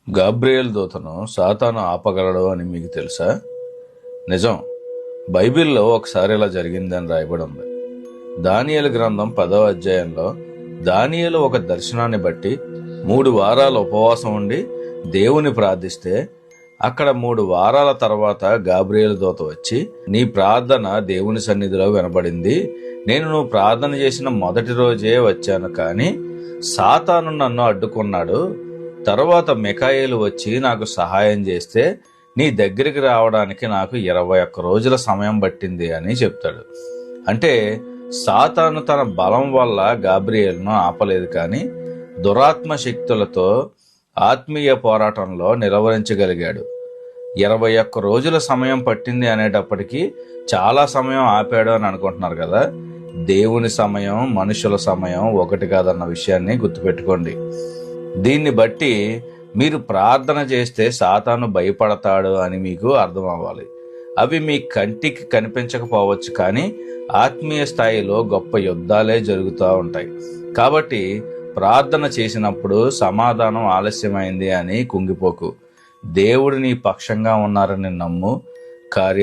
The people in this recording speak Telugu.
గాబ్రియేలు దూతను సాతాను ఆపగలడు అని మీకు తెలుసా? నిజం. బైబిల్లో ఒకసారి ఇలా జరిగిందని రాయబడి ఉంది. దానియేలు గ్రంథం 10వ అధ్యాయంలో దానియేలు ఒక దర్శనాన్ని బట్టి 3 వారాలు ఉపవాసం ఉండి దేవుని ప్రార్థిస్తే అక్కడ 3 వారాల తర్వాత గాబ్రియేలు దూత వచ్చి, నీ ప్రార్థన దేవుని సన్నిధిలో వినబడింది. నేను నువ్వు ప్రార్థన చేసిన మొదటి రోజే వచ్చాను, కానీ సాతాను నన్ను అడ్డుకున్నాడు. తర్వాత మిఖాయేలు వచ్చి నాకు సహాయం చేస్తే నీ దగ్గరికి రావడానికి నాకు 21 రోజుల సమయం పట్టింది అని చెప్తాడు. అంటే సాతాను తన బలం వల్ల గాబ్రియేలును ఆపలేదు, కానీ దురాత్మ శక్తులతో ఆత్మీయ పోరాటంలో నిలవరించగలిగాడు. 21 రోజుల సమయం పట్టింది అనేటప్పటికీ చాలా సమయం ఆపాడు అని అనుకుంటున్నారు కదా. దేవుని సమయం, మనుషుల సమయం ఒకటి కాదన్న విషయాన్ని గుర్తుపెట్టుకోండి. దీన్ని బట్టి మీరు ప్రార్థన చేస్తే సాతాను భయపడతాడు అని మీకు అర్థం అవ్వాలి. అవి మీ కంటికి కనిపించకపోవచ్చు, కానీ ఆత్మీయ స్థాయిలో గొప్ప యుద్ధాలే జరుగుతూ ఉంటాయి. కాబట్టి ప్రార్థన చేసినప్పుడు సమాధానం ఆలస్యమైంది అని కుంగిపోకు. దేవుడు నీ పక్షంగా ఉన్నారని నమ్ము. కార్య